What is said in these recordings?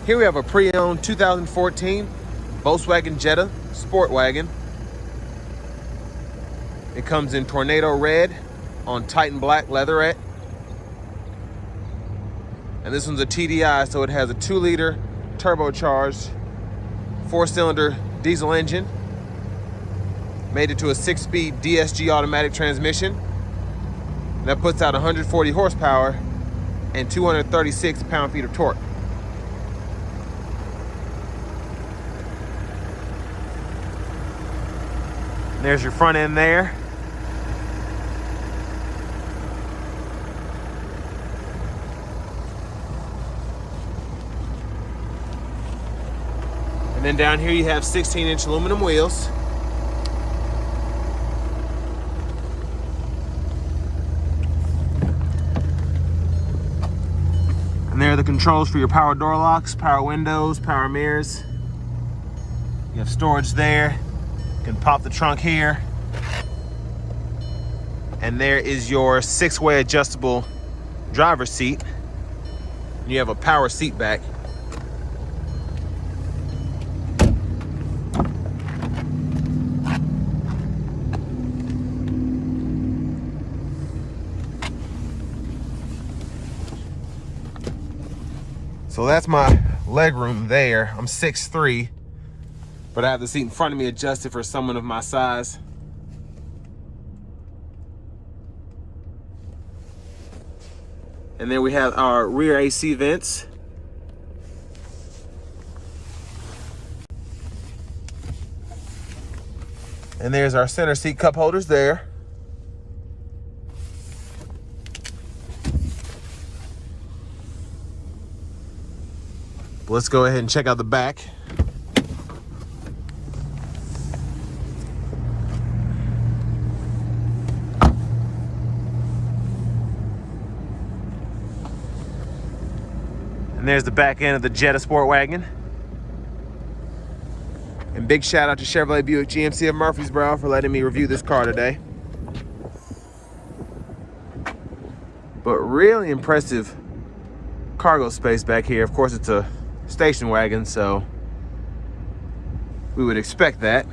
Here we have a pre-owned 2014 Volkswagen Jetta Sportwagen. It comes in Tornado Red on Titan Black leatherette. And this one's a TDI, so it has a 2-liter turbocharged 4-cylinder diesel engine. Made it to a 6-speed DSG automatic transmission. That puts out 140 horsepower and 236 pound-feet of torque. And there's your front end there. And then down here you have 16-inch aluminum wheels. And there are the controls for your power door locks, power windows, power mirrors. You have storage there. You can pop the trunk here. And there is your 6-way adjustable driver's seat. And you have a power seat back. So that's my leg room there. I'm 6'3", but I have the seat in front of me adjusted for someone of my size. And then we have our rear AC vents. And there's our center seat cup holders there. Let's go ahead and check out the back. And there's the back end of the Jetta Sportwagen. And big shout out to Chevrolet Buick GMC of Murfreesboro for letting me review this car today. But really impressive cargo space back here. Of course, it's a station wagon, so we would expect that.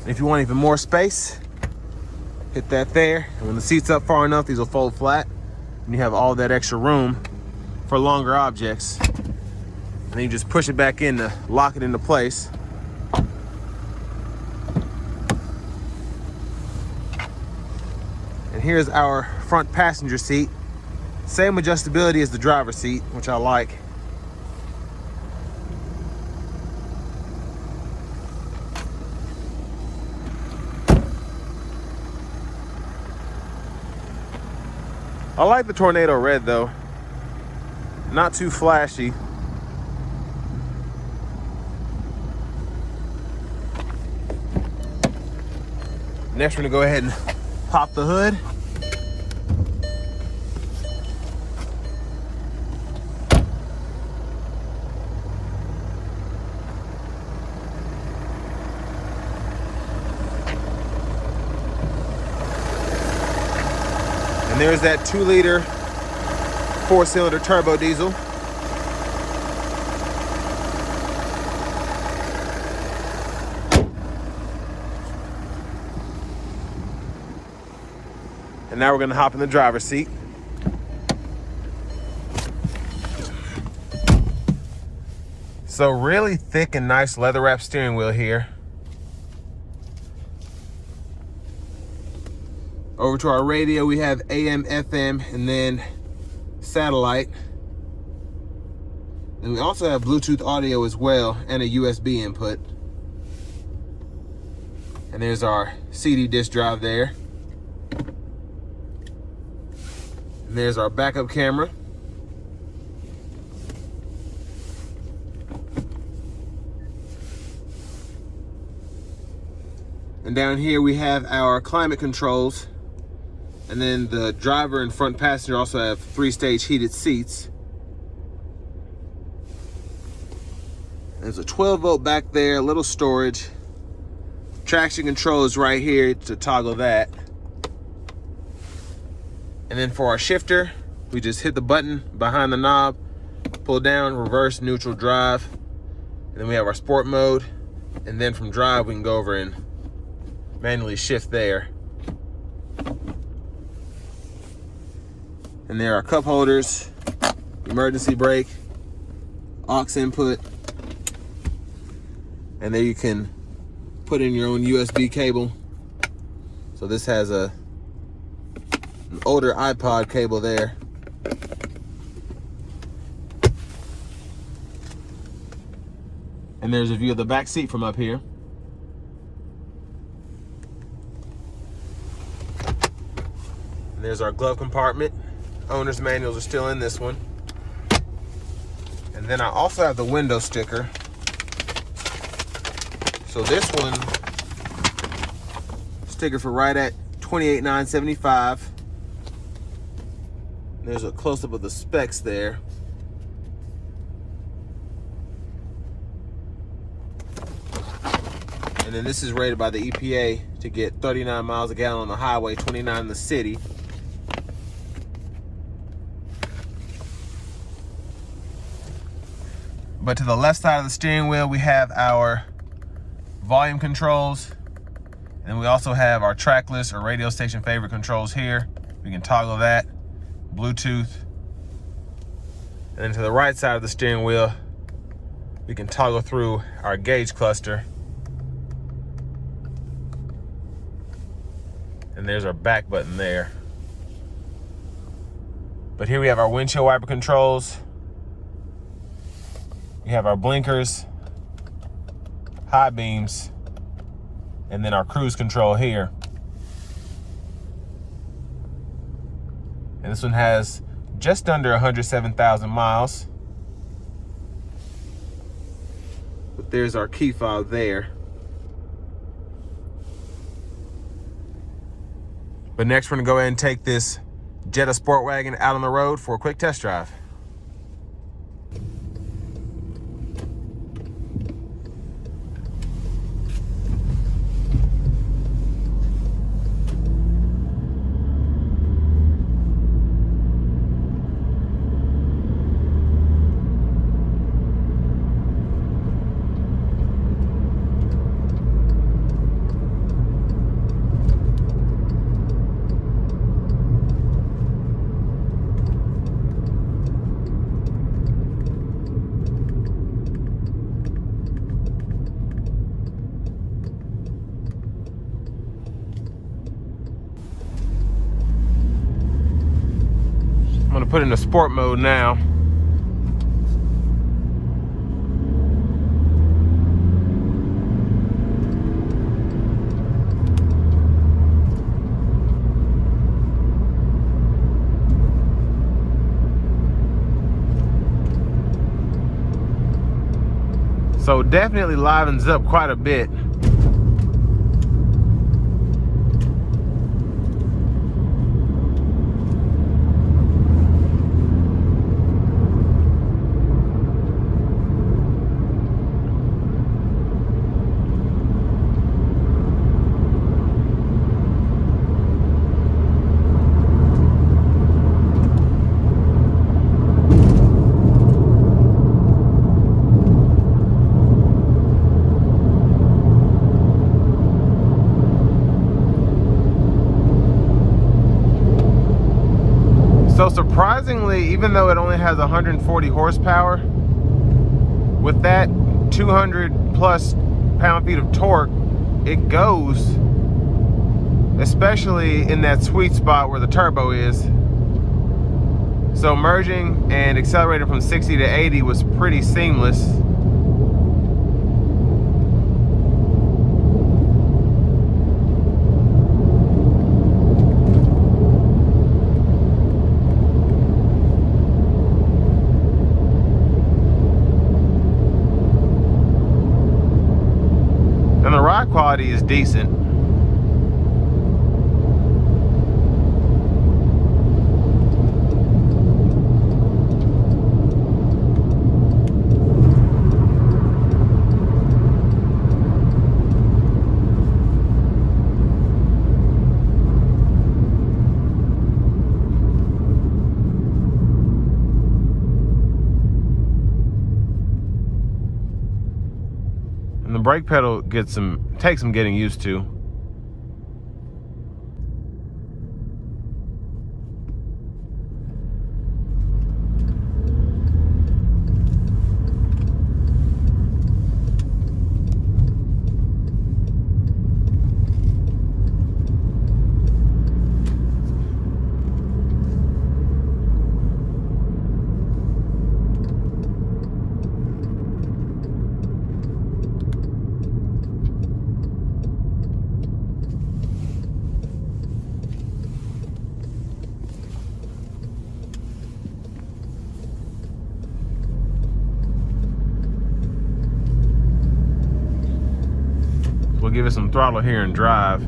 If you want even more space, hit that there. And when the seat's up far enough, these will fold flat. And you have all that extra room for longer objects. And then you just push it back in to lock it into place. And here's our front passenger seat. Same adjustability as the driver's seat, which I like. I like the Tornado Red though. Not too flashy. Next we're gonna go ahead and pop the hood. And there's that 2-liter 4-cylinder turbo diesel. And now we're gonna hop in the driver's seat. So really thick and nice leather wrap steering wheel here. Over to our radio, we have AM, FM, and then satellite. And we also have Bluetooth audio as well, and a USB input. And there's our CD disc drive there. And there's our backup camera. And down here we have our climate controls. And then the driver and front passenger also have 3-stage heated seats. There's a 12-volt back there, a little storage. Traction control is right here to toggle that. And then for our shifter, we just hit the button behind the knob, pull down, reverse, neutral, drive. And then we have our sport mode. And then from drive, we can go over and manually shift there. And there are cup holders, emergency brake, aux input. And there you can put in your own USB cable. So this has an older iPod cable there. And there's a view of the back seat from up here. And there's our glove compartment. Owner's manuals are still in this one. And then I also have the window sticker. So this one, sticker for right at $28,975. There's a close-up of the specs there. And then this is rated by the EPA to get 39 miles a gallon on the highway, 29 in the city. But to the left side of the steering wheel, we have our volume controls. And then we also have our track list or radio station favorite controls here. We can toggle that, Bluetooth. And then to the right side of the steering wheel, we can toggle through our gauge cluster. And there's our back button there. But here we have our windshield wiper controls. We have our blinkers, high beams, and then our cruise control here. And this one has just under 107,000 miles. But there's our key fob there. But next we're gonna go ahead and take this Jetta Sportwagon out on the road for a quick test drive. I'm gonna put it in the sport mode now. So definitely livens up quite a bit. So surprisingly, even though it only has 140 horsepower, with that 200 plus pound-feet of torque, it goes, especially in that sweet spot where the turbo is. So merging and accelerating from 60 to 80 was pretty seamless. And the ride quality is decent. brake pedal takes some getting used to. We'll give it some throttle here and drive.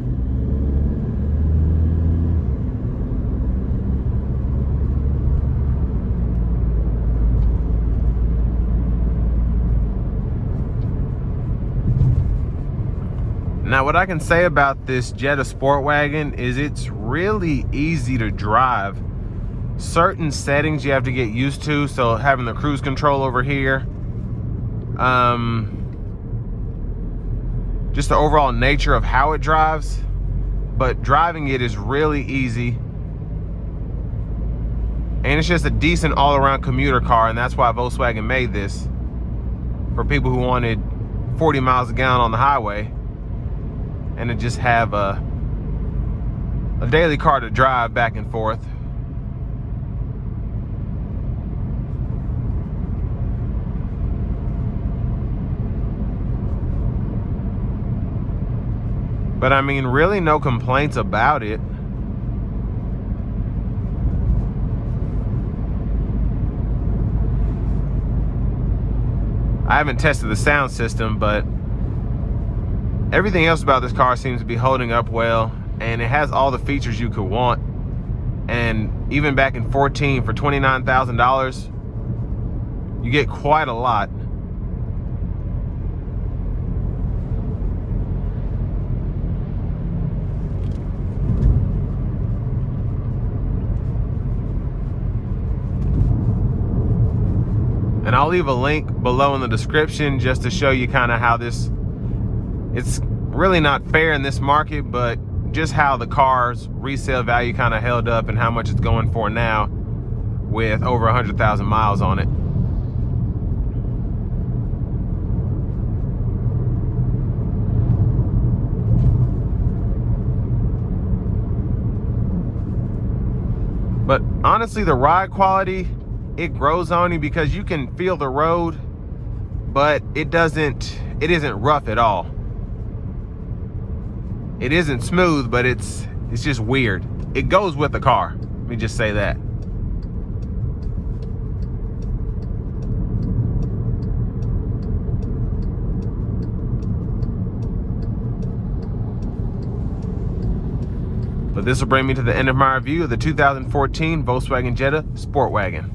Now, what I can say about this Jetta Sportwagen is it's really easy to drive. Certain settings you have to get used to, so having the cruise control over here, just the overall nature of how it drives, but driving it is really easy. And it's just a decent all-around commuter car, and that's why Volkswagen made this, for people who wanted 40 miles a gallon on the highway and to just have a daily car to drive back and forth. But I mean, really no complaints about it. I haven't tested the sound system, but everything else about this car seems to be holding up well, and it has all the features you could want. And even back in 14 for $29,000, you get quite a lot. And I'll leave a link below in the description just to show you kind of how it's really not fair in this market, but just how the car's resale value kind of held up and how much it's going for now with over 100,000 miles on it. But honestly, the ride quality, it grows on you because you can feel the road, but it isn't rough at all. It isn't smooth, but it's just weird. It goes with the car. Let me just say that. But this will bring me to the end of my review of the 2014 Volkswagen Jetta Sportwagen.